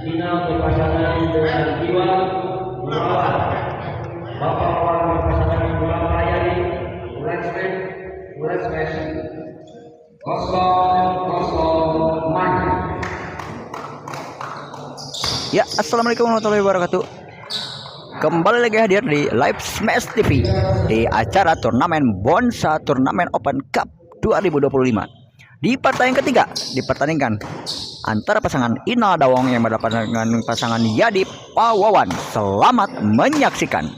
Final berpasangan dengan Jiwa Murawan. Bapak Wan berpasangan Bulan Rayani. Let's match 0-0 maju. Ya, assalamualaikum warahmatullahi wabarakatuh. Kembali lagi hadir di Live Smash TV di acara turnamen Bonsa Turnamen Open Cup 2025. Di pertandingan ketiga dipertandingkan antara pasangan Inal Dawong yang berhadapan dengan pasangan Yadi Pawawan. Selamat menyaksikan.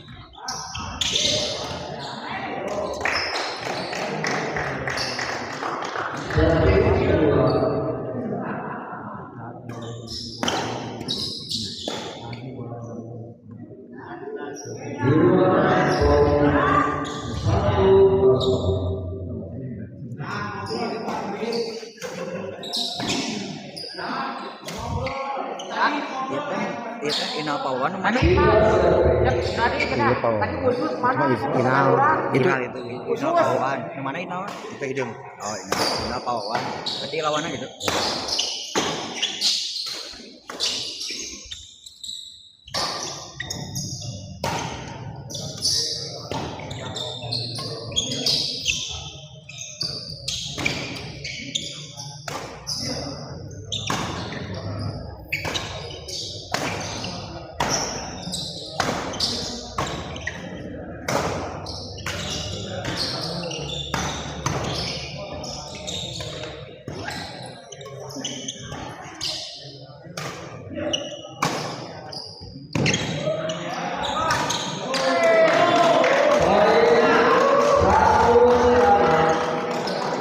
Inal Pawawan mana? Inal itu Inal Pawawan. Yang mana Inal? Itu hidung. Oh, Inal Pawawan. Berarti lawannya gitu.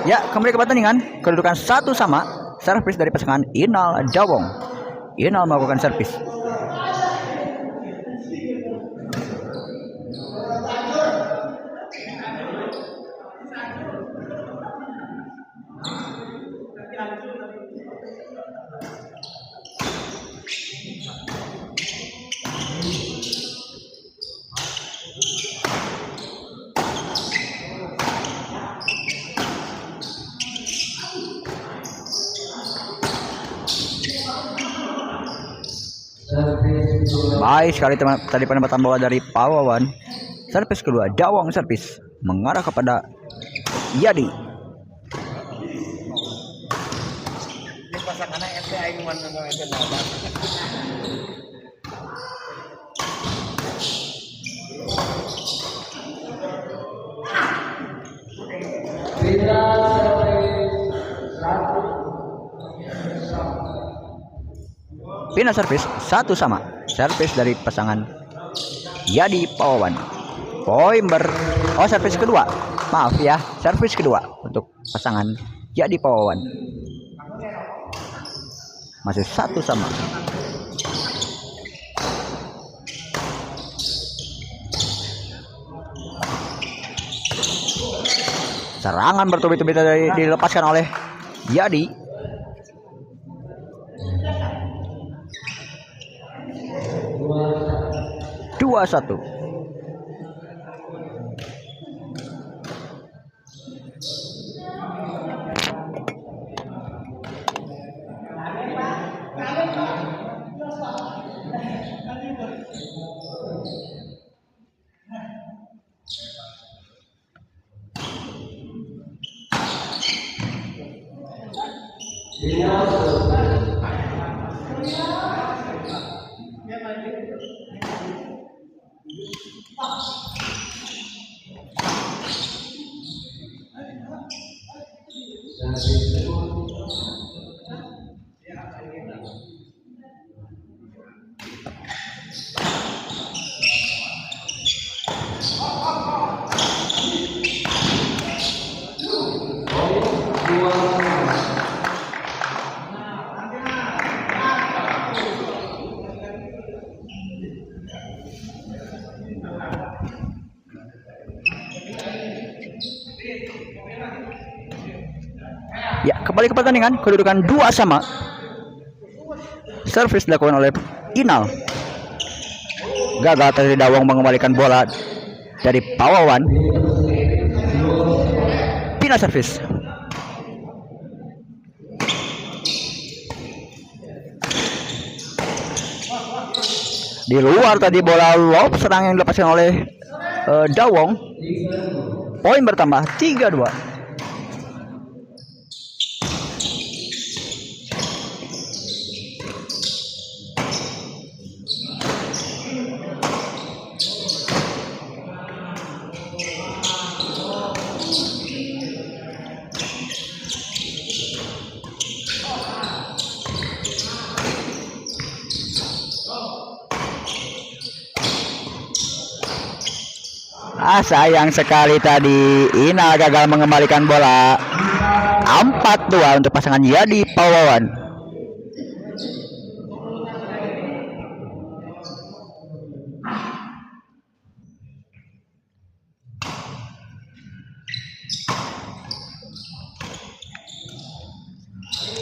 Ya, kembali ke pertandingan. Kedudukan 1 sama. Servis dari pasangan Inal Dawong. Inal melakukan servis. Baik sekali teman, tadi penempatan bola dari Pawawan. Servis kedua Dawong servis mengarah kepada Yadi. Final servis 1 sama. Servis dari pasangan Yadi Pawawan. Servis kedua. Maaf ya, servis kedua untuk pasangan Yadi Pawawan. Masih 1 sama. Serangan bertubi-tubi dilepaskan oleh Yadi. 2-1. Ya, kembali ke pertandingan. Kedudukan 2 sama. Servis dilakukan oleh Inal. Gagal dari Dawong mengembalikan bola dari Pawawan. Final servis. Di luar tadi bola lob serang yang dilepaskan oleh Dawong. Poin bertambah 3-2. Sayang sekali tadi Inal gagal mengembalikan bola. 4-2 untuk pasangan Yadi Pawawan.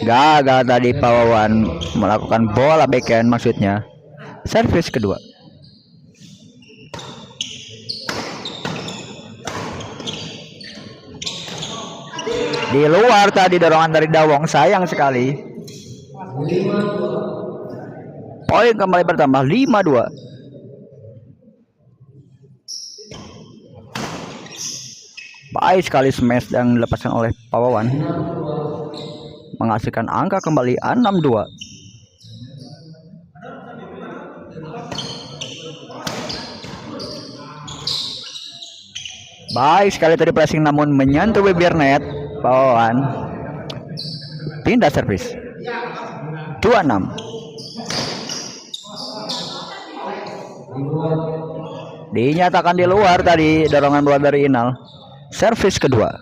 Gagal tadi Pawawan melakukan bola backhand, maksudnya servis kedua. Di luar tadi dorongan dari Dawong, sayang sekali. Poin kembali bertambah 5-2. Baik sekali smash yang dilepaskan oleh Pawawan, menghasilkan angka kembali 6-2. Baik sekali tadi pressing namun menyentuh bibir net. Pawawan pindah servis. 2-6. Dinyatakan di luar tadi dorongan bola dari Inal. Servis kedua.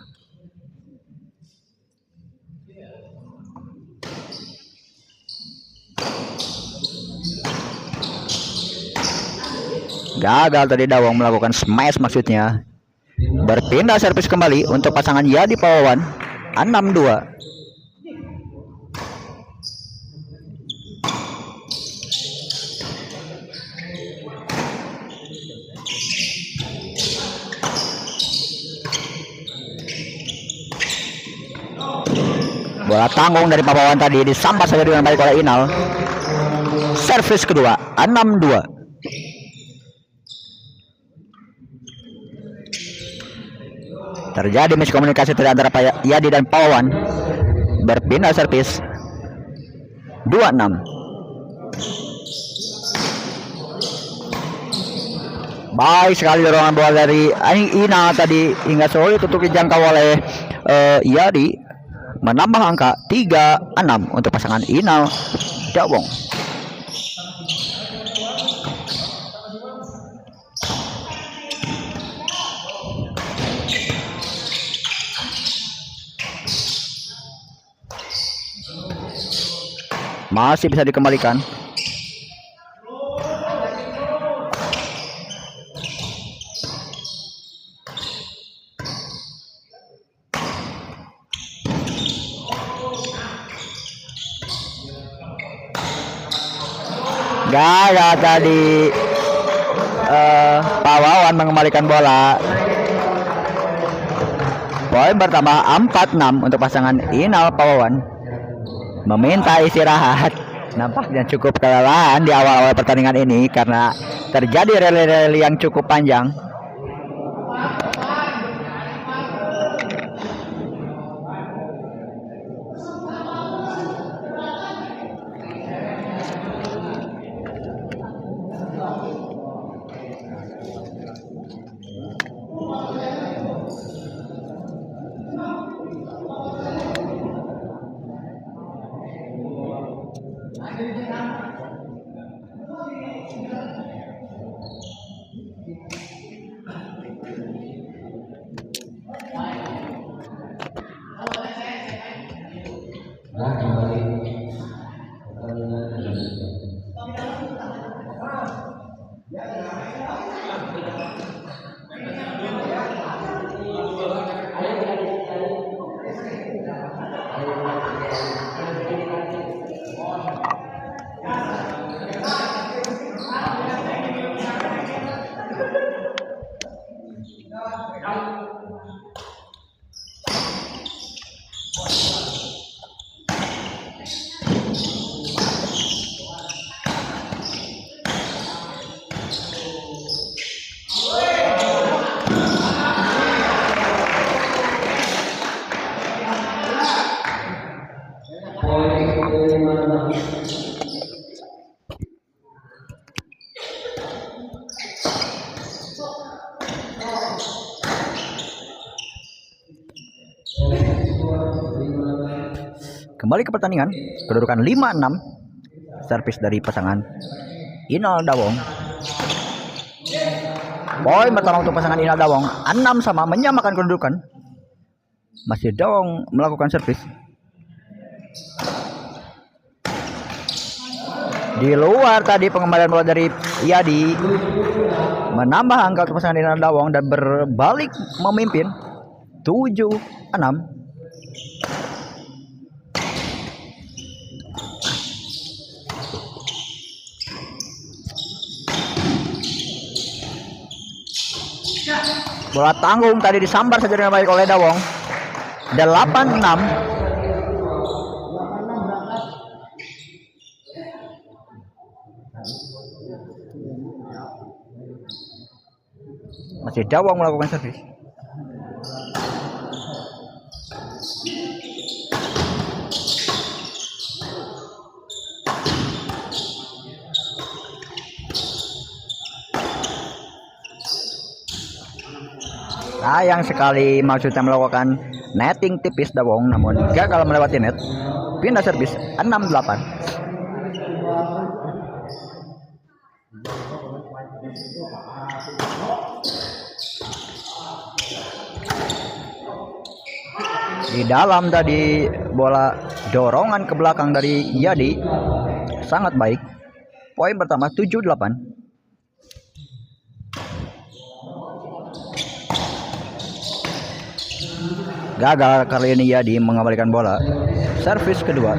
Gagal tadi Dawong melakukan smash, maksudnya. Berpindah servis kembali untuk pasangan Yadi Pawawan. 6-2. Bola tanggung dari Pawawan tadi disambar saja dengan baik oleh Inal. Servis kedua. 6-2. Terjadi miskomunikasi antara Yadi dan Pawawan. Berpindah servis. 2-6. Baik sekali dorongan bola dari Inal tadi hingga sulit untuk dijangkau oleh Yadi. Menambah angka 3-6 untuk pasangan Inal Dawong. Masih bisa dikembalikan. Gagal tadi Pawawan mengembalikan bola. Poin bertambah 4-6 untuk pasangan Inal Pawawan. Meminta istirahat. Nampaknya cukup kelelahan di awal-awal pertandingan ini karena terjadi rally-rally yang cukup panjang. kembali ke pertandingan. Kedudukan 5-6. Servis dari pasangan Inal Dawong. Poin pertama untuk pasangan Inal Dawong. 6-sama menyamakan kedudukan. Masih Dawong melakukan servis. Di luar tadi pengembalian bola dari Yadi menambah angka untuk pasangan Inal Dawong dan berbalik memimpin 7-6. Bola tanggung tadi disambar saja dengan baik oleh Dawong. 8-6. Masih Dawong melakukan servis. Sayang sekali maksudnya melakukan netting tipis Dawong, namun gagal melewati net. Pindah servis 6-8. Di dalam tadi bola dorongan ke belakang dari Yadi sangat baik. Poin pertama 7-8. Gagal kali ini Yadi mengembalikan bola. Servis kedua.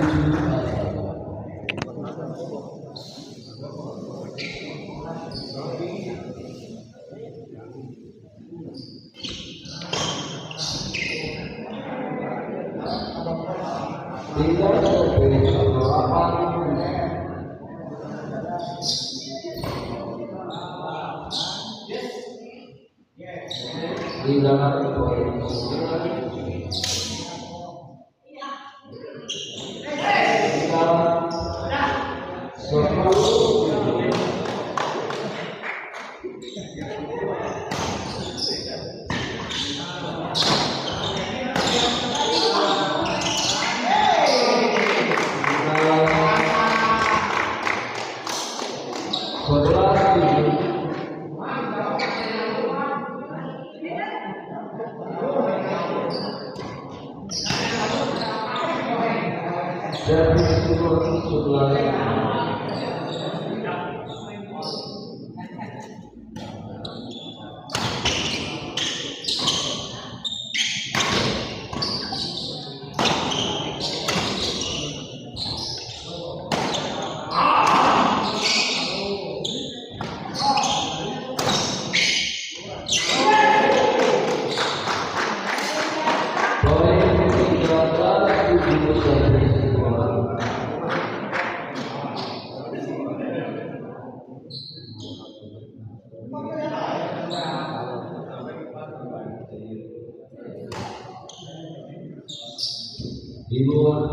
Di luar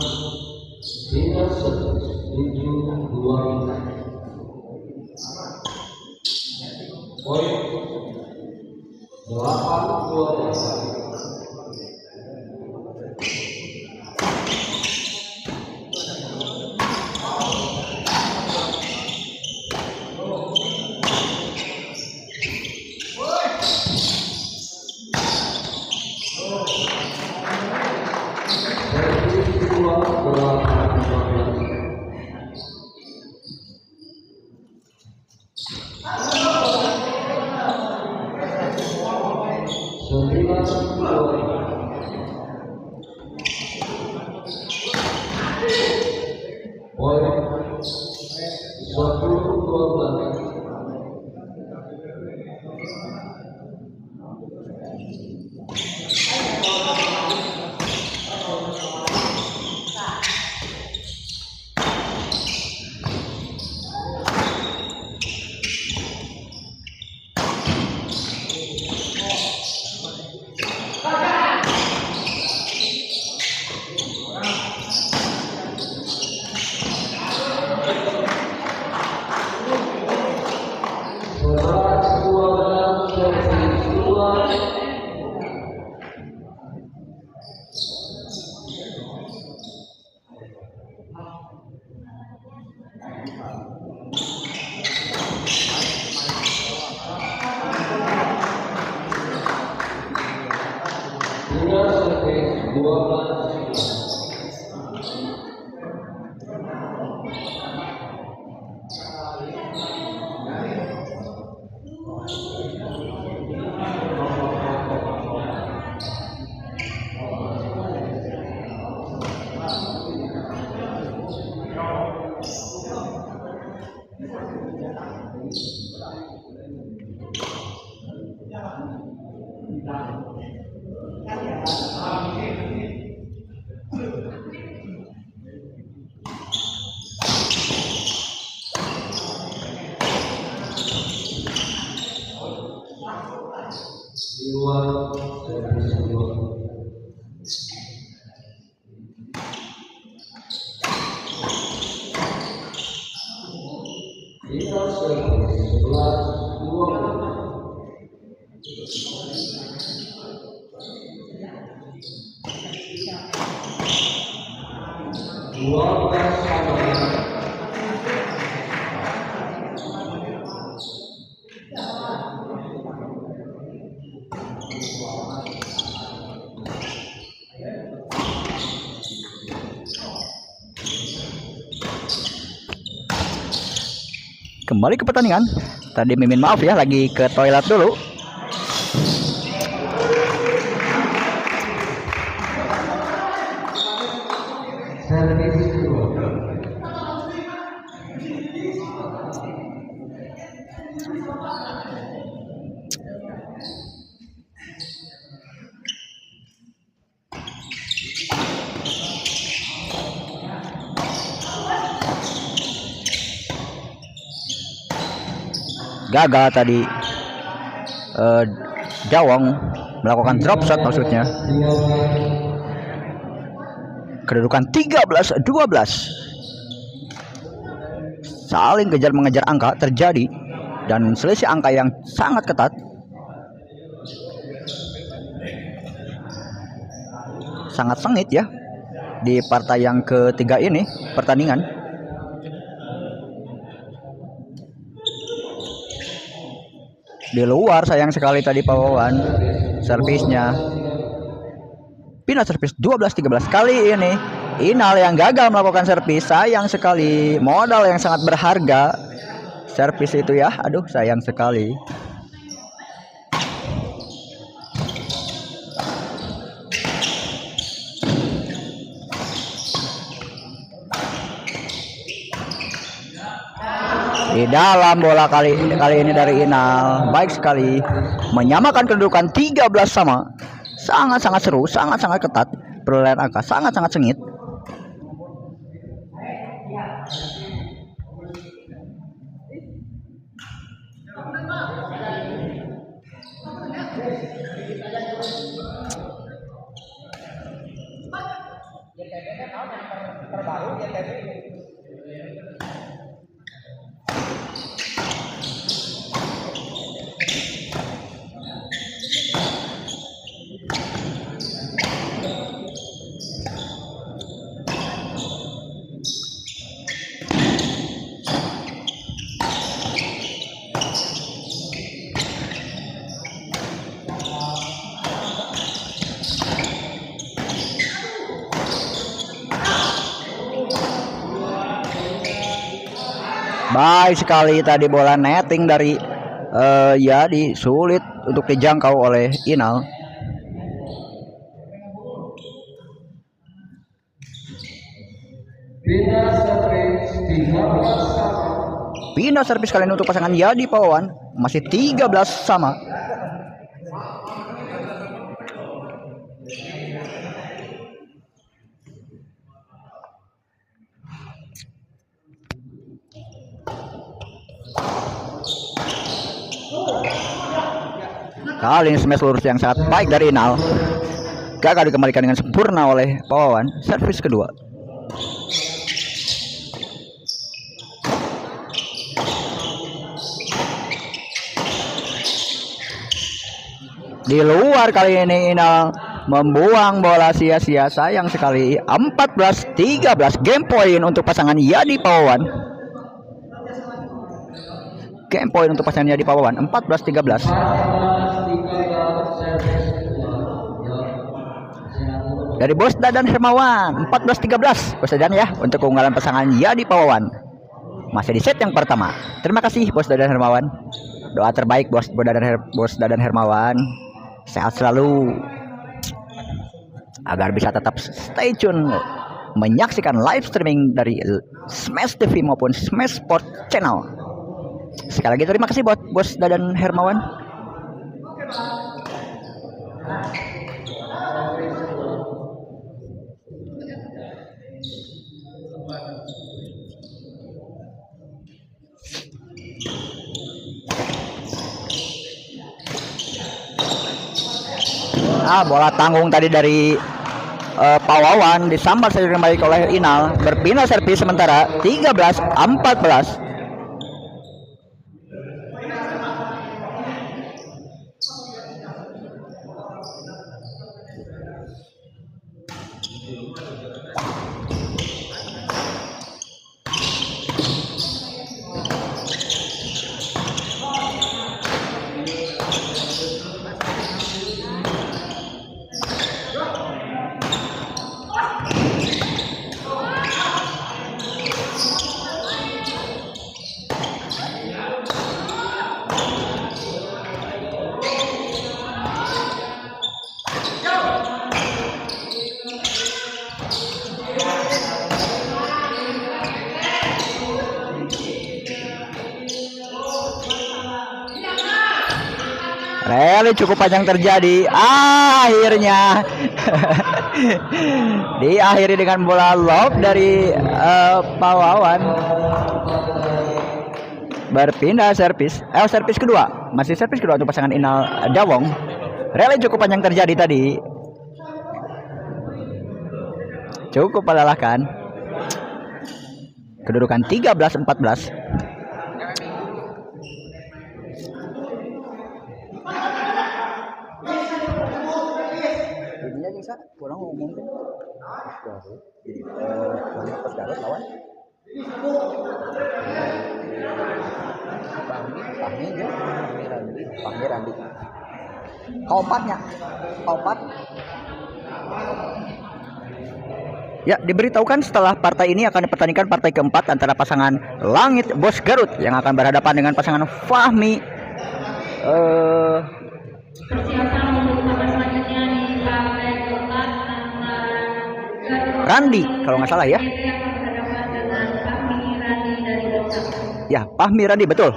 pindah servis 7-2. Poin 8-12. Kembali ke pertandingan. Tadi Mimin maaf ya, lagi ke toilet dulu. Gagal tadi Jawong melakukan drop shot maksudnya. Kedudukan 13-12. Saling kejar mengejar angka terjadi dan selisih angka yang sangat ketat. Sangat sengit ya di partai yang ketiga ini pertandingan. Di luar sayang sekali tadi Pak Wawan servisnya. Pindah servis 12-13 kali ini. Inal yang gagal melakukan servis, sayang sekali. Modal yang sangat berharga servis itu ya. Aduh sayang sekali. Di dalam bola kali ini dari Inal, baik sekali menyamakan kedudukan 13 sama. Sangat-sangat seru, sangat-sangat ketat. Perolehan angka sangat-sangat sengit. Baik sekali tadi bola netting dari Yadi, sulit untuk dijangkau oleh Inal. Pindah servis kali ini untuk pasangan Yadi Pawawan, masih 13 sama. Kali ini smash lurus yang sangat baik dari Inal, gagal dikembalikan dengan sempurna oleh Pawawan. Servis kedua. Di luar kali ini Inal membuang bola sia-sia, sayang sekali. 14-13 game point untuk pasangan Yadi Pawawan. Game point untuk pasangan Yadi Pawawan 14-13. dari Bos Dadan Hermawan 14-13 Bos Dadan ya untuk keunggulan pasangan Yadi Pawawan. Masih di set yang pertama. Terima kasih Bos Dadan Hermawan. Doa terbaik Bos Dadan Hermawan. Sehat selalu agar bisa tetap stay tune menyaksikan live streaming dari Smash TV maupun Smash Sport Channel. Sekali lagi terima kasih buat Bos Dadan Hermawan. Bola tanggung tadi dari Pawawan disambar saja kembali oleh Inal. Berpindah servis sementara 13-14. Rally cukup panjang terjadi. Akhirnya diakhiri dengan bola lob dari Pawawan. Berpindah servis. Servis kedua. Masih servis kedua untuk pasangan Inal Dawong. Rally cukup panjang terjadi tadi. Cukup melelahkan. Kedudukan 13-14. Kurang ngomong deh. Jadi pas Garut lawan Fahmi Randi. Kaopatnya. Ya, diberitahukan setelah partai ini akan dipertandingkan partai keempat antara pasangan Langit Bos Garut yang akan berhadapan dengan pasangan Fahmi Randi kalau nggak salah ya. Ya, Fahmi Randi, betul.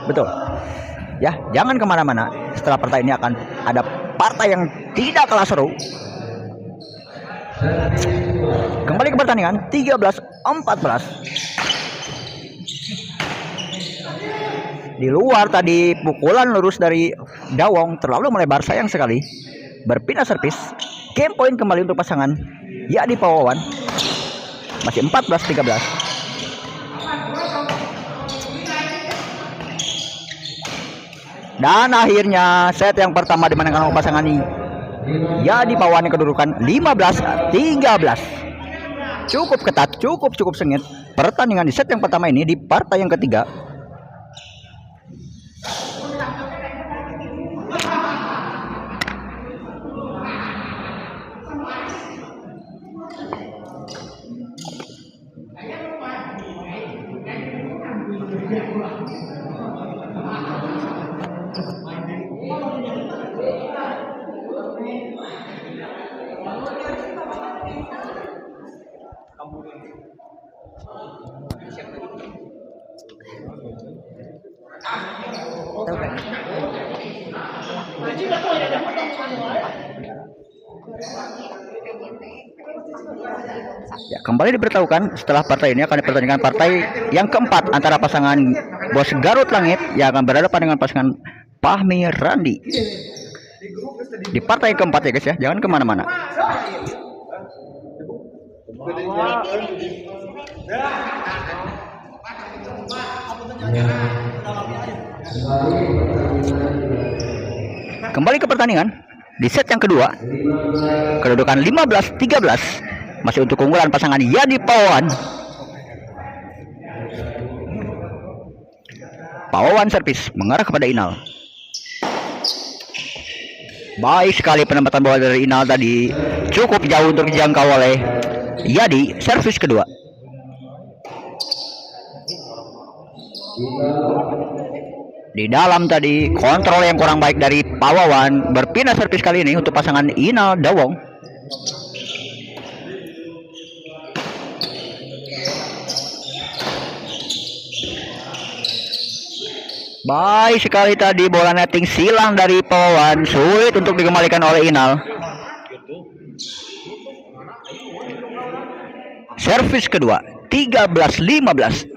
Ya, jangan kemana-mana. Setelah partai ini akan ada partai yang tidak kalah seru. Kembali ke pertandingan 13-14. Di luar tadi pukulan lurus dari Dawong terlalu melebar, sayang sekali. Berpindah servis. Game point kembali untuk pasangan Yadi Pawawan. Masih 14-13. Dan akhirnya set yang pertama dimenangkan oleh pasangan Yadi Pawawan yang kedudukan 15-13. Cukup ketat, cukup sengit pertandingan di set yang pertama ini di partai yang ketiga. Ya, kembali diberitahukan setelah partai ini akan dipertandingkan partai yang keempat antara pasangan Bos Garut Langit yang akan berhadapan dengan pasangan Fahmi Randi. Di partai yang keempat ya guys ya, jangan kemana-mana. Kembali ke pertandingan di set yang kedua, kedudukan 15-13 masih untuk keunggulan pasangan Yadi Pawawan. Pawawan servis mengarah kepada Inal. Baik sekali penempatan bola dari Inal tadi, cukup jauh untuk dijangkau oleh Yadi. Servis kedua. Di dalam tadi kontrol yang kurang baik dari Pawawan, berpindah servis kali ini untuk pasangan Inal Dawong. Baik sekali tadi bola netting silang dari Pawawan, sulit untuk dikembalikan oleh Inal. Servis kedua 13-15.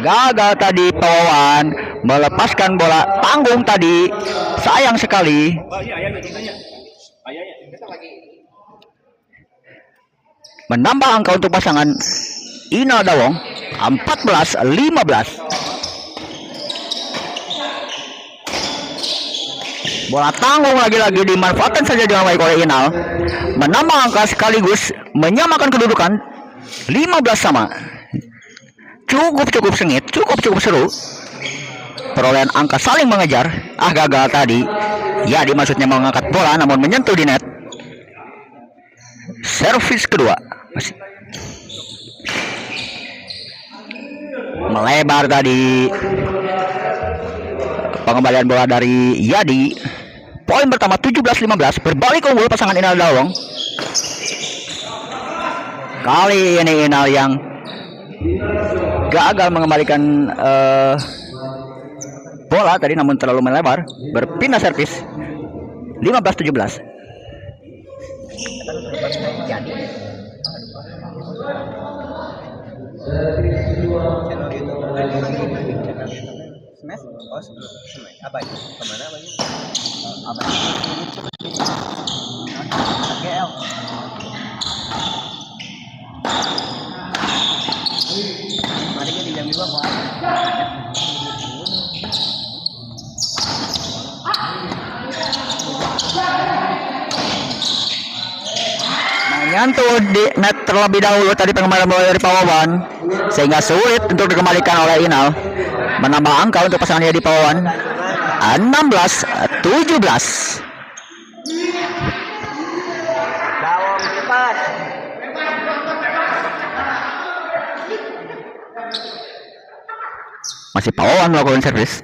Gagal tadi Pawawan melepaskan bola tanggung tadi, sayang sekali. Menambah angka untuk pasangan Inal Dawong 14-15. Bola tanggung lagi-lagi dimanfaatkan saja dengan baik oleh Inal, menambah angka sekaligus menyamakan kedudukan 15 sama. Cukup sengit, cukup seru. Perolehan angka saling mengejar. Gagal tadi. Ya, maksudnya mengangkat bola namun menyentuh di net. Servis kedua. Melebar tadi. Pengembalian bola dari Yadi. Poin pertama 17-15. Berbalik unggul pasangan Inal Dawong. Kali ini Inal yang gagal mengembalikan bola tadi namun terlalu melebar, berpindah servis 15-17. Menyentuh di net terlebih dahulu tadi pengembalian bola dari Pawawan, sehingga sulit untuk dikembalikan oleh Inal. Menambah angka untuk pasangan Yadi Pawawan 16-17. Masih Pawawan melakukan servis.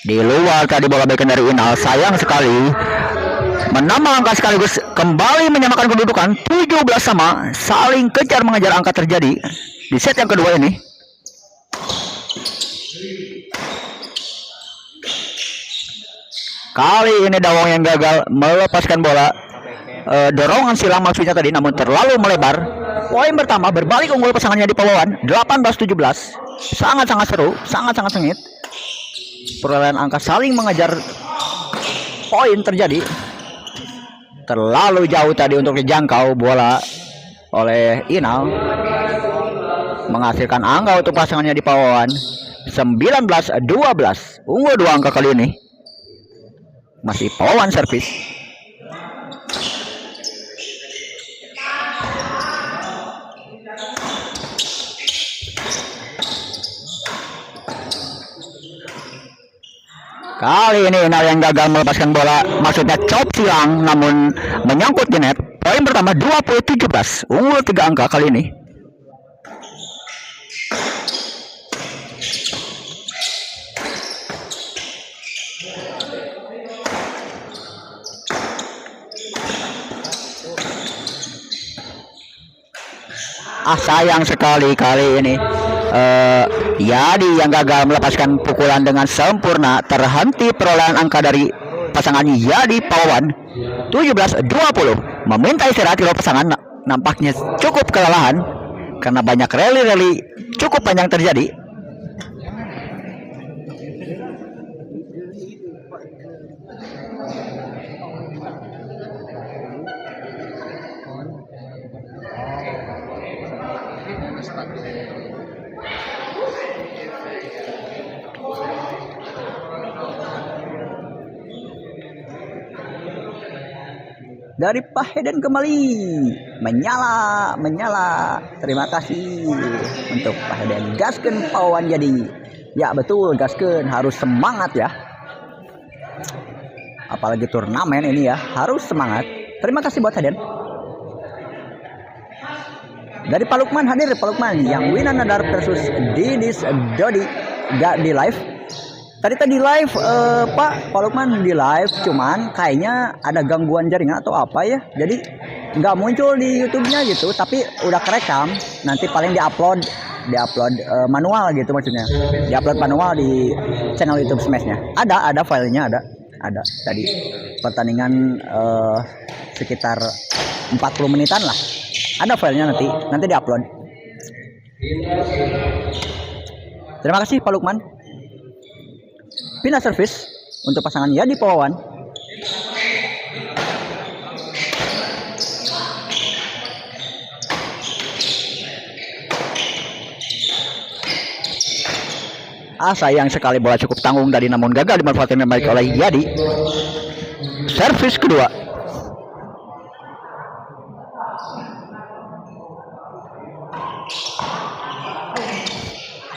Di luar tadi bola backhand dari Inal, sayang sekali. Menambah angka sekaligus kembali menyamakan kedudukan 17 sama. Saling kejar mengejar angka terjadi di set yang kedua ini. Kali ini Dawong yang gagal melepaskan bola. Dorongan silang maksudnya tadi namun terlalu melebar. Poin pertama berbalik unggul pasangannya di Pawawan 18-17. Sangat-sangat seru, sangat-sangat sengit. Perolehan angka saling mengejar poin terjadi. Terlalu jauh tadi untuk dijangkau bola oleh Inal, menghasilkan angka untuk pasangannya di Pawawan 19-12. Unggul 2 angka kali ini. Masih Pawawan servis. Kali ini Inal yang gagal melepaskan bola, maksudnya chop silang namun menyangkut di net. Poin pertama 20-17. Unggul 3 angka kali ini. Sayang sekali kali ini Yadi yang gagal melepaskan pukulan dengan sempurna. Terhenti perolehan angka dari pasangan Yadi Pawawan 17-20. Meminta istirahat kalau pasangan nampaknya cukup kelelahan karena banyak rally cukup panjang terjadi. dari Pak Heden kembali menyala. Terima kasih untuk Pak Heden. Gaskeun Pawawan jadi. Ya betul, gaskeun, harus semangat ya. Apalagi turnamen ini ya, harus semangat. Terima kasih buat Heden. Dari Pak Lukman hadir, Pak Lukman yang Winanadar versus Didis Dodi gak di live. Tadi live Pak Lukman di live, cuman kayaknya ada gangguan jaringan atau apa ya, jadi nggak muncul di YouTube-nya gitu, tapi udah kerekam, nanti paling diupload manual gitu, maksudnya diupload manual di channel YouTube Smash-nya. Ada filenya, ada tadi pertandingan sekitar 40 menitan lah, ada filenya, nanti diupload. Terima kasih Pak Lukman. Pindah service untuk pasangan Yadi Pawawan. Sayang sekali bola cukup tanggung tadi, namun gagal dimanfaatkan dengan baik oleh Yadi. Servis kedua.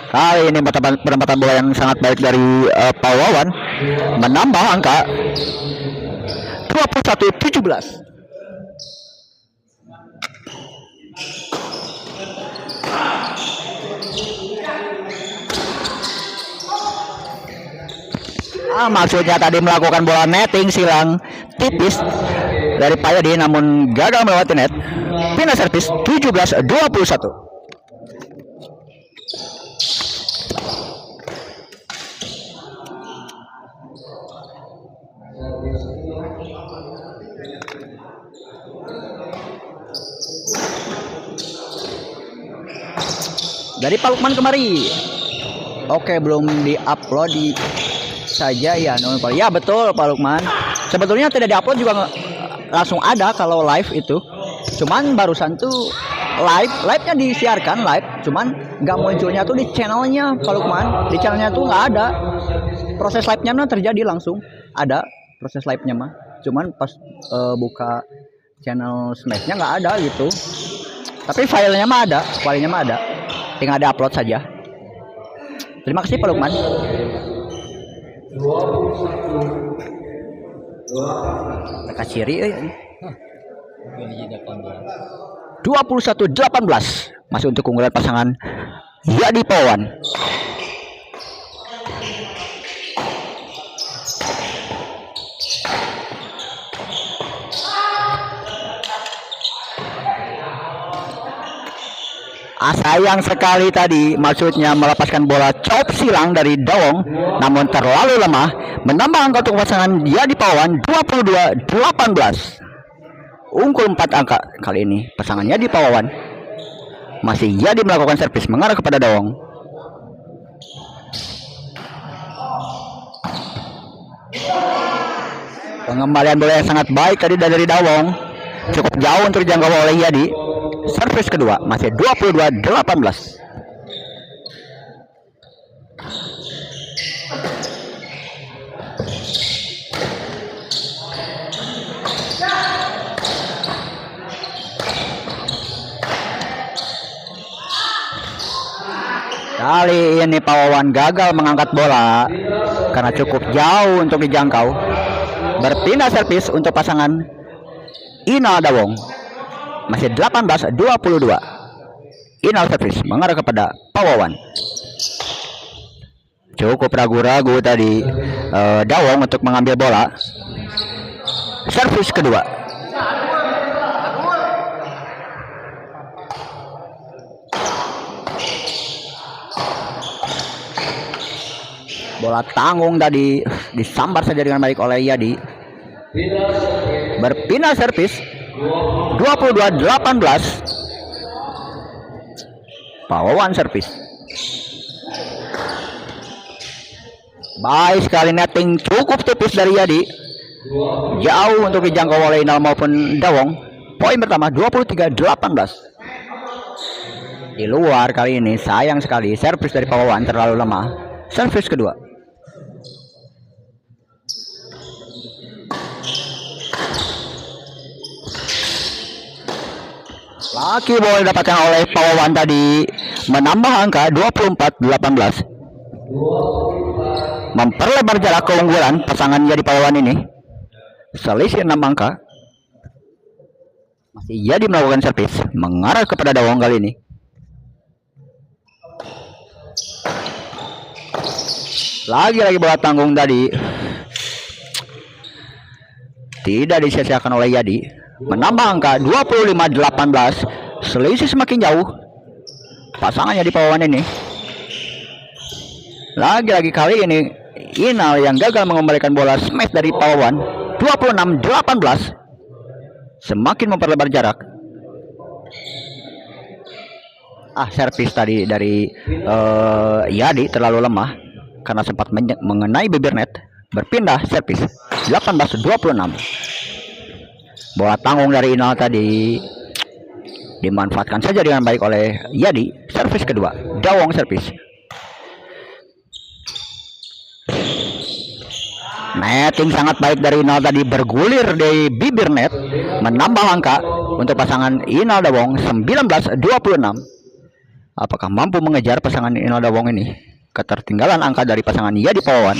Kali ini penempatan bola yang sangat baik dari Pawawan, menambah angka 21-17. Maksudnya tadi melakukan bola netting silang tipis dari Payadi, namun gagal melewati net. Pindah servis 17-21. Dari Pak Lukman kemari. Oke, belum di-upload saja ya. Ya betul Pak Lukman. Sebetulnya tidak di-upload juga langsung ada kalau live itu. Cuman barusan tuh live-nya disiarkan live, cuman nggak munculnya tuh di channelnya Pak Lukman. Di channelnya tuh nggak ada. Proses live-nya mah terjadi langsung. Ada proses live-nya mah. Cuman pas buka channel Smash-nya nggak ada gitu. Tapi filenya mah ada, tinggal ada upload saja. Terima kasih Pak Lukman. 21 Teka ciri 21-18 masih untuk keunggulan pasangan Yadi Pawawan. Sayang sekali tadi, maksudnya melepaskan bola chop silang dari Dawong, namun terlalu lemah, menambah angka untuk pasangan Yadi Pawawan 22-18. Unggul 4 angka kali ini pasangan Yadi Pawawan. Masih Yadi melakukan servis mengarah kepada Dawong. Pengembalian bola yang sangat baik tadi dari Dawong, cukup jauh untuk dijangkau oleh Yadi. Servis kedua masih 22-18. Kali ini Pawawan gagal mengangkat bola karena cukup jauh untuk dijangkau. Berpindah servis untuk pasangan Inal Dawong. Masih 18-22. Inal servis mengarah kepada Pawawan. Cukup ragu-ragu tadi Dawong untuk mengambil bola. Servis kedua. Bola tanggung tadi disambar saja dengan baik oleh Yadi. Berpindah servis 22-18. Pawawan servis. Baik sekali netting cukup tipis dari Yadi. Jauh untuk dijangkau oleh Inal maupun Dawong. Poin pertama 23-18. Di luar kali ini sayang sekali servis dari Pawawan terlalu lemah. Servis kedua. Laki boleh didapatkan oleh Pak Wawan tadi, menambah angka 24-18. Memperlebar jarak keunggulan pasangan Yadi Pak Wawan ini. Selisih 6 angka. Masih Yadi melakukan servis mengarah kepada Dawong kali ini. Lagi-lagi bola tanggung tadi tidak disia-siakan oleh Yadi, menambah angka 25-18. Selisih semakin jauh pasangan Yadi Pak Wawan ini. Lagi-lagi kali ini Inal yang gagal mengembalikan bola smash dari Pak Wawan. 26-18. Semakin memperlebar jarak. Servis tadi dari Yadi terlalu lemah karena sempat mengenai bibir net. Berpindah servis 18-26. Bola tanggung dari Inal tadi dimanfaatkan saja dengan baik oleh Yadi. Servis kedua, Dawong servis. Netting sangat baik dari Inal tadi, bergulir di bibir net, menambah angka untuk pasangan Inal Dawong 19-26. Apakah mampu mengejar pasangan Inal Dawong ini ketertinggalan angka dari pasangan Yadi Pak Wawan?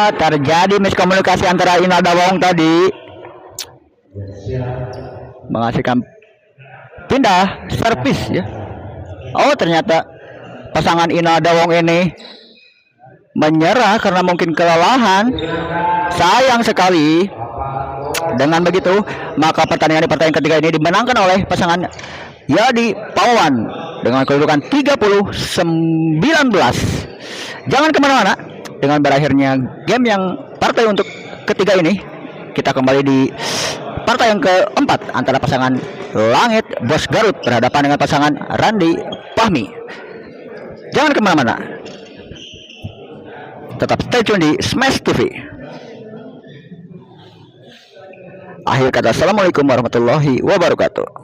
Terjadi miskomunikasi antara Inal Dawong tadi, menghasilkan pindah servis ya. Ternyata pasangan Inal Dawong ini menyerah karena mungkin kelelahan. Sayang sekali. Dengan begitu, maka pertandingan di pertandingan ketiga ini dimenangkan oleh pasangan Yadi Pak Wawan dengan kedudukan 30-19. Jangan kemana-mana. Dengan berakhirnya game yang partai untuk ketiga ini, kita kembali di partai yang keempat antara pasangan Langit Bos Garut berhadapan dengan pasangan Randi Fahmi. Jangan kemana-mana, tetap stay tune di Smash TV. Akhir kata, assalamualaikum warahmatullahi wabarakatuh.